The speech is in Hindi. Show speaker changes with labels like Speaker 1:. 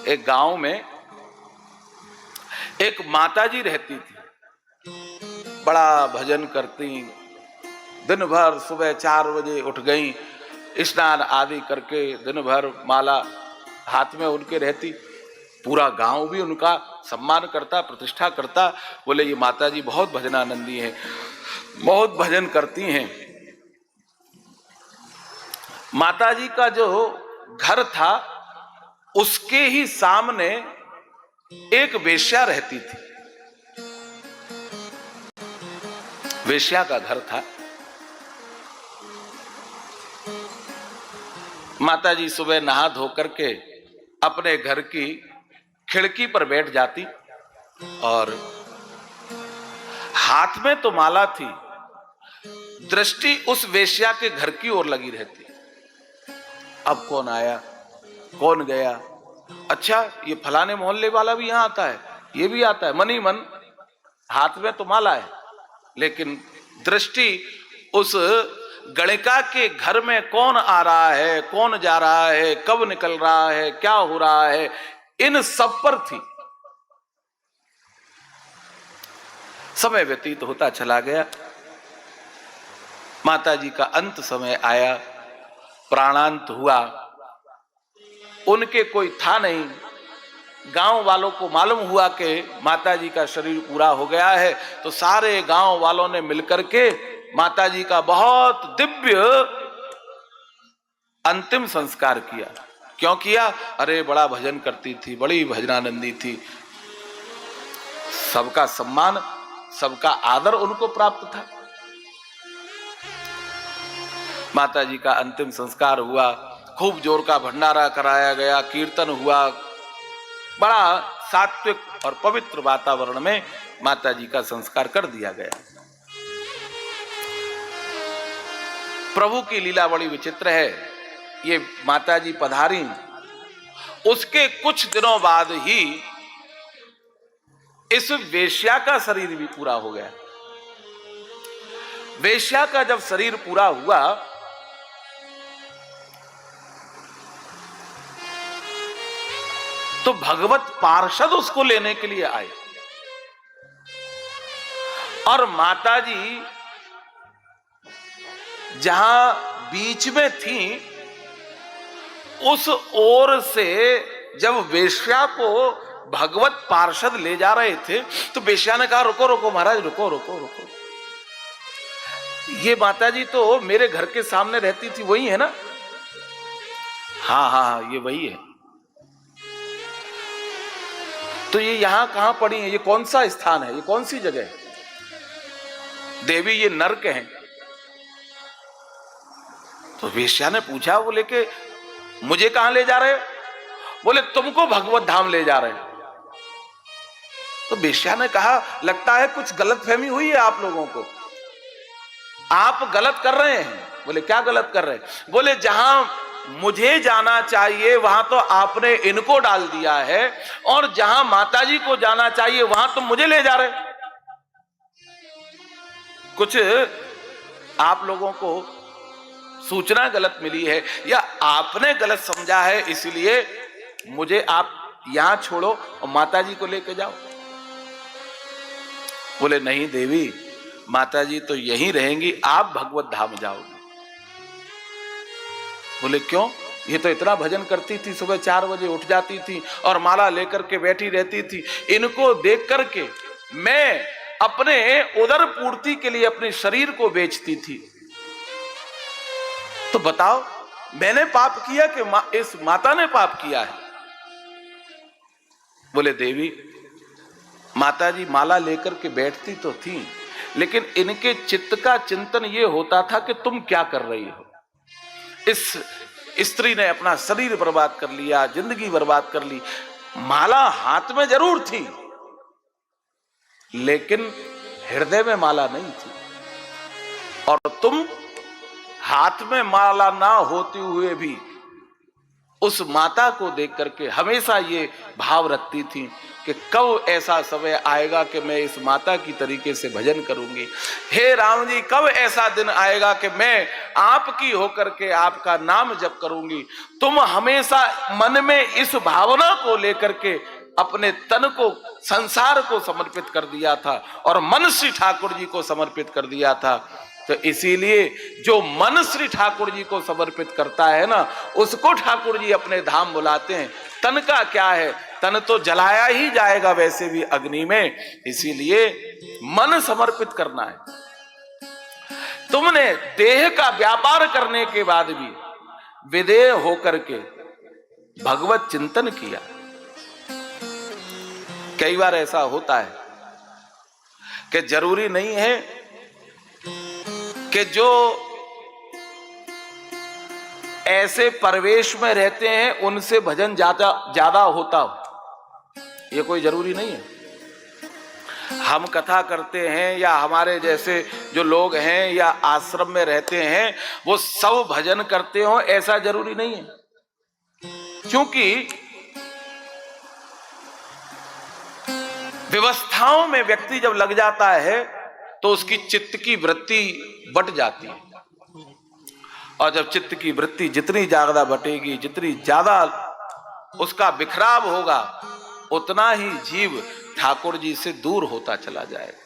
Speaker 1: एक गांव में एक माताजी रहती थी, बड़ा भजन करती, दिन भर सुबह 4 बजे उठ गई, स्नान आदि करके दिन भर माला हाथ में उनके रहती। पूरा गांव भी उनका सम्मान करता, प्रतिष्ठा करता। बोले ये माताजी बहुत भजनानंदी हैं, बहुत भजन करती हैं। माताजी का जो घर था उसके ही सामने एक वेश्या रहती थी। वेश्या का घर था। माताजी सुबह नहा धो करके अपने घर की खिड़की पर बैठ जाती और हाथ में तो माला थी, दृष्टि उस वेश्या के घर की ओर लगी रहती। अब कौन आया, कौन गया, अच्छा ये फलाने मोहल्ले वाला भी यहां आता है, ये भी आता है। मन ही मन हाथ में तो माला है, लेकिन दृष्टि उस गणिका के घर में कौन आ रहा है, कौन जा रहा है, कब निकल रहा है, क्या हो रहा है, इन सब पर थी। समय व्यतीत होता चला गया। माताजी का अंत समय आया, प्राणांत हुआ। उनके कोई था नहीं। गांव वालों को मालूम हुआ कि माताजी का शरीर पूरा हो गया है, तो सारे गांव वालों ने मिलकर के माताजी का बहुत दिव्य अंतिम संस्कार किया। क्यों किया? अरे बड़ा भजन करती थी, बड़ी भजनानंदी थी, सबका सम्मान, सबका आदर उनको प्राप्त था। माताजी का अंतिम संस्कार हुआ, खूब जोर का भंडारा कराया गया, कीर्तन हुआ, बड़ा सात्विक और पवित्र वातावरण में माताजी का संस्कार कर दिया गया। प्रभु की लीला बड़ी विचित्र है। ये माताजी पधारी, उसके कुछ दिनों बाद ही इस वेश्या का शरीर भी पूरा हो गया। वेश्या का जब शरीर पूरा हुआ तो भगवत पार्षद उसको लेने के लिए आए और माताजी जहां बीच में थी उस ओर से जब वेश्या को भगवत पार्षद ले जा रहे थे तो वेश्या ने कहा रुको रुको महाराज, रुको रुको रुको, ये माताजी तो मेरे घर के सामने रहती थी, वही है ना? हाँ हाँ हाँ, ये वही है। तो ये यहां कहां पड़ी है, ये कौन सा स्थान है, ये कौन सी जगह है? देवी ये नरक है। तो वेश्या ने पूछा, बोले कि मुझे कहां ले जा रहे हो? बोले तुमको भगवत धाम ले जा रहे हैं। तो वेश्या ने कहा लगता है कुछ गलतफहमी हुई है आप लोगों को, आप गलत कर रहे हैं। बोले क्या गलत कर रहे हैं? बोले जहां मुझे जाना चाहिए वहां तो आपने इनको डाल दिया है, और जहां माताजी को जाना चाहिए वहां तुम मुझे ले जा रहे। कुछ आप लोगों को सूचना गलत मिली है या आपने गलत समझा है, इसलिए मुझे आप यहां छोड़ो और माताजी को लेके जाओ। बोले नहीं देवी, माताजी तो यहीं रहेंगी, आप भगवत धाम जाओगे। बोले क्यों? ये तो इतना भजन करती थी, सुबह 4 बजे उठ जाती थी और माला लेकर के बैठी रहती थी। इनको देख करके मैं अपने उदर पूर्ति के लिए अपने शरीर को बेचती थी। तो बताओ मैंने पाप किया कि इस माता ने पाप किया है? बोले देवी, माताजी माला लेकर के बैठती तो थी, लेकिन इनके चित्त का चिंतन ये होता था कि तुम क्या कर रही हो। इस स्त्री ने अपना शरीर बर्बाद कर लिया, जिंदगी बर्बाद कर ली। माला हाथ में जरूर थी, लेकिन हृदय में माला नहीं थी। और तुम हाथ में माला ना होते हुए भी उस माता को देख करके हमेशा ये भाव रखती थी कि कब ऐसा समय आएगा कि मैं इस माता की तरीके से भजन करूंगी। हे राम जी, कब ऐसा दिन आएगा कि मैं आपकी होकर के आपका नाम जप करूंगी। तुम हमेशा मन में इस भावना को लेकर के अपने तन को, संसार को समर्पित कर दिया था और मन श्री ठाकुर जी को समर्पित कर दिया था। तो इसीलिए जो मन श्री ठाकुर जी को समर्पित करता है ना, उसको ठाकुर जी अपने धाम बुलाते हैं। तन का क्या है, तन तो जलाया ही जाएगा वैसे भी अग्नि में, इसीलिए मन समर्पित करना है। तुमने देह का व्यापार करने के बाद भी विदेह होकर के भगवत चिंतन किया। कई बार ऐसा होता है कि जरूरी नहीं है कि जो ऐसे परिवेश में रहते हैं उनसे भजन ज्यादा होता हो, ये कोई जरूरी नहीं है। हम कथा करते हैं या हमारे जैसे जो लोग हैं या आश्रम में रहते हैं वो सब भजन करते हो, ऐसा जरूरी नहीं है। क्योंकि व्यवस्थाओं में व्यक्ति जब लग जाता है तो उसकी चित्त की वृत्ति बट जाती है, और जब चित्त की वृत्ति जितनी ज्यादा बटेगी, जितनी ज्यादा उसका बिखराव होगा, उतना ही जीव ठाकुर जी से दूर होता चला जाएगा।